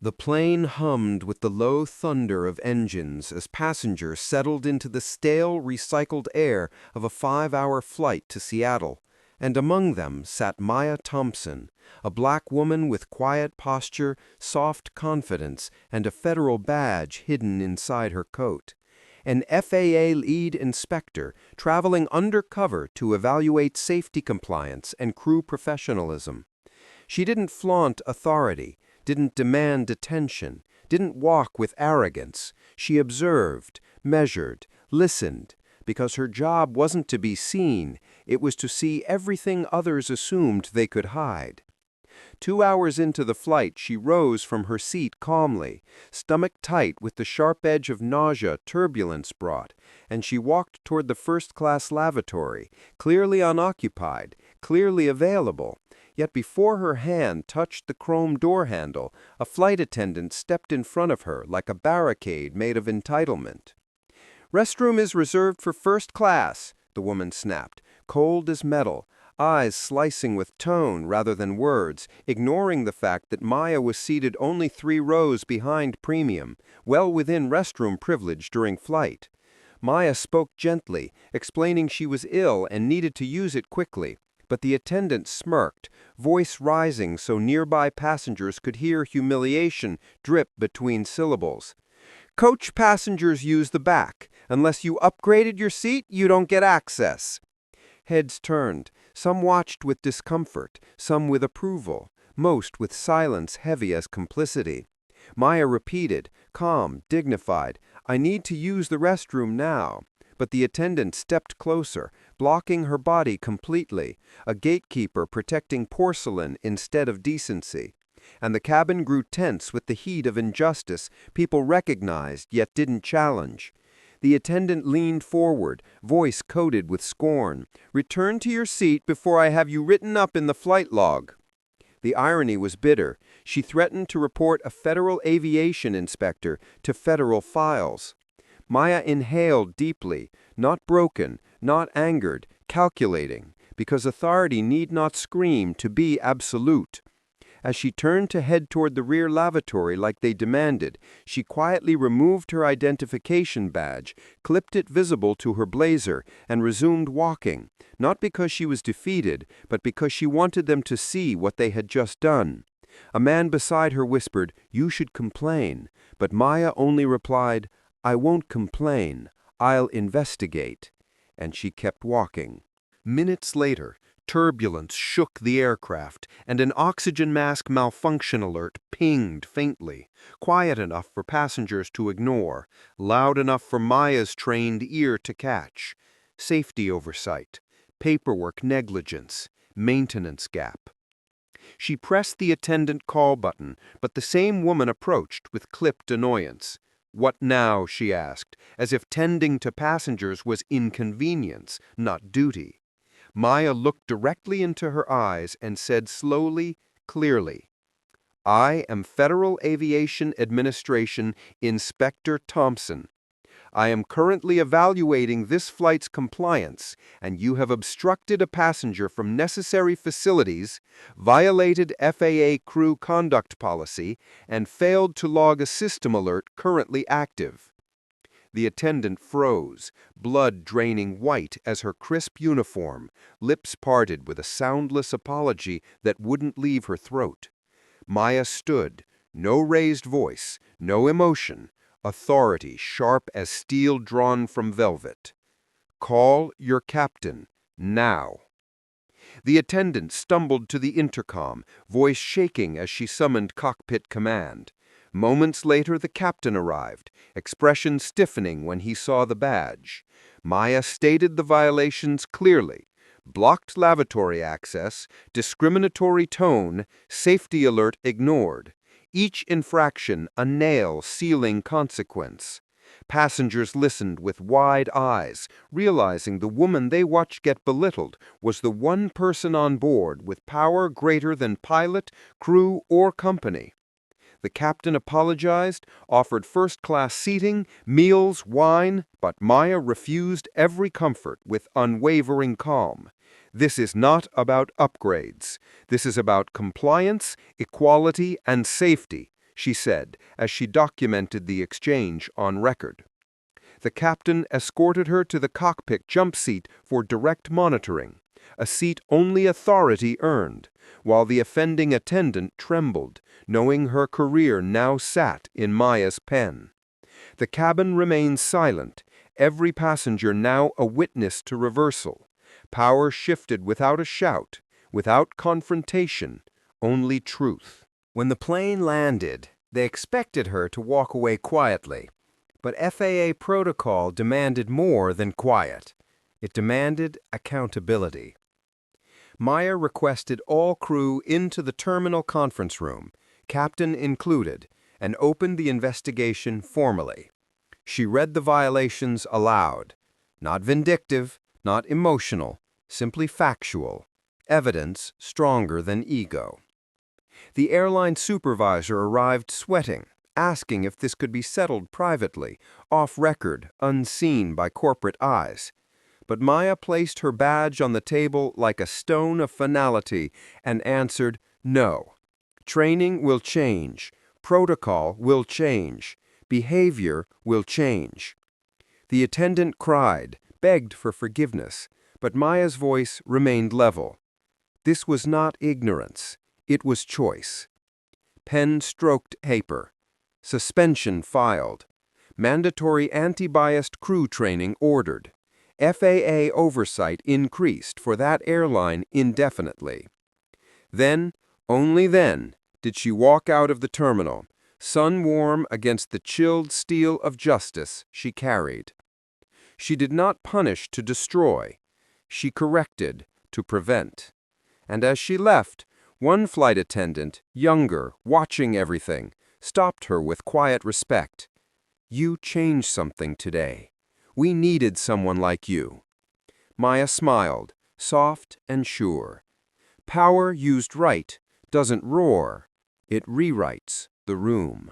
The plane hummed with the low thunder of engines as passengers settled into the stale, recycled air of a 5-hour flight to Seattle, and among them sat Maya Thompson, a black woman with quiet posture, soft confidence, and a federal badge hidden inside her coat. An FAA lead inspector traveling undercover to evaluate safety compliance and crew professionalism. She didn't flaunt authority, didn't demand attention, didn't walk with arrogance. She observed, measured, listened, because her job wasn't to be seen, it was to see everything others assumed they could hide. 2 hours into the flight, she rose from her seat calmly, stomach tight with the sharp edge of nausea turbulence brought, and she walked toward the first-class lavatory, clearly unoccupied, clearly available. Yet before her hand touched the chrome door handle, a flight attendant stepped in front of her like a barricade made of entitlement. "Restroom is reserved for first class," the woman snapped, cold as metal, eyes slicing with tone rather than words, ignoring the fact that Maya was seated only 3 rows behind premium, well within restroom privilege during flight. Maya spoke gently, explaining she was ill and needed to use it quickly. But the attendant smirked, voice rising so nearby passengers could hear humiliation drip between syllables. "Coach passengers use the back. Unless you upgraded your seat, you don't get access." Heads turned. Some watched with discomfort, some with approval, most with silence heavy as complicity. Maya repeated, calm, dignified, "I need to use the restroom now." But the attendant stepped closer, blocking her body completely, a gatekeeper protecting porcelain instead of decency. And the cabin grew tense with the heat of injustice people recognized yet didn't challenge. The attendant leaned forward, voice coated with scorn. "Return to your seat before I have you written up in the flight log." The irony was bitter. She threatened to report a federal aviation inspector to federal files. Maya inhaled deeply, not broken, not angered, calculating, because authority need not scream to be absolute. As she turned to head toward the rear lavatory like they demanded, she quietly removed her identification badge, clipped it visible to her blazer, and resumed walking, not because she was defeated, but because she wanted them to see what they had just done. A man beside her whispered, "You should complain," but Maya only replied, "I won't complain. I'll investigate." And she kept walking. Minutes later, turbulence shook the aircraft, and an oxygen mask malfunction alert pinged faintly, quiet enough for passengers to ignore, loud enough for Maya's trained ear to catch. Safety oversight, paperwork negligence, maintenance gap. She pressed the attendant call button, but the same woman approached with clipped annoyance. "What now?" she asked, as if tending to passengers was inconvenience, not duty. Maya looked directly into her eyes and said slowly, clearly, "I am Federal Aviation Administration Inspector Thompson. I am currently evaluating this flight's compliance, and you have obstructed a passenger from necessary facilities, violated FAA crew conduct policy, and failed to log a system alert currently active." The attendant froze, blood draining white as her crisp uniform, lips parted with a soundless apology that wouldn't leave her throat. Maya stood, no raised voice, no emotion, authority sharp as steel drawn from velvet. "Call your captain, now." The attendant stumbled to the intercom, voice shaking as she summoned cockpit command. Moments later, the captain arrived, expression stiffening when he saw the badge. Maya stated the violations clearly. Blocked lavatory access, discriminatory tone, safety alert ignored. Each infraction a nail-sealing consequence. Passengers listened with wide eyes, realizing the woman they watched get belittled was the one person on board with power greater than pilot, crew, or company. The captain apologized, offered first-class seating, meals, wine, but Maya refused every comfort with unwavering calm. "This is not about upgrades. This is about compliance, equality, and safety," she said as she documented the exchange on record. The captain escorted her to the cockpit jump seat for direct monitoring, a seat only authority earned, while the offending attendant trembled, knowing her career now sat in Maya's pen. The cabin remained silent, every passenger now a witness to reversal. Power shifted without a shout, without confrontation, only truth. When the plane landed, they expected her to walk away quietly. But FAA protocol demanded more than quiet. It demanded accountability. Maya requested all crew into the terminal conference room, captain included, and opened the investigation formally. She read the violations aloud. Not vindictive, not emotional, simply factual. Evidence stronger than ego. The airline supervisor arrived sweating, asking if this could be settled privately, off record, unseen by corporate eyes. But Maya placed her badge on the table like a stone of finality and answered, no. Training will change. Protocol will change. Behavior will change. The attendant cried, begged for forgiveness, but Maya's voice remained level. This was not ignorance. It was choice. Pen stroked paper. Suspension filed. Mandatory anti-biased crew training ordered. FAA oversight increased for that airline indefinitely. Then, only then, did she walk out of the terminal, sun-warm against the chilled steel of justice she carried. She did not punish to destroy. She corrected to prevent. And as she left, one flight attendant, younger, watching everything, stopped her with quiet respect. You changed something today. We needed someone like you. Maya smiled, soft and sure. Power used right doesn't roar. It rewrites the room.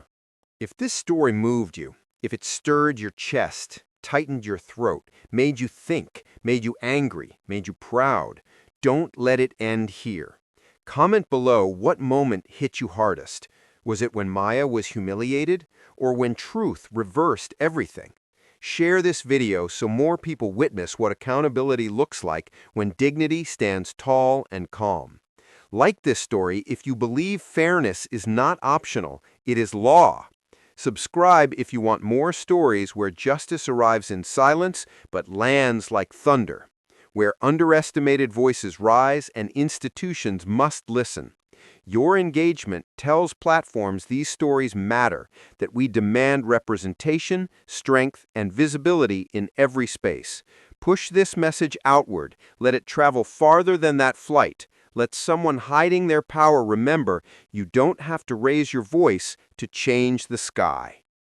If this story moved you, if it stirred your chest, tightened your throat, made you think, made you angry, made you proud, don't let it end here. Comment below what moment hit you hardest. Was it when Maya was humiliated, or when truth reversed everything? Share this video so more people witness what accountability looks like when dignity stands tall and calm. Like this story if you believe fairness is not optional, it is law. Subscribe if you want more stories where justice arrives in silence but lands like thunder, where underestimated voices rise and institutions must listen. Your engagement tells platforms these stories matter, that we demand representation, strength, and visibility in every space. Push this message outward. Let it travel farther than that flight. Let someone hiding their power remember you don't have to raise your voice to change the sky.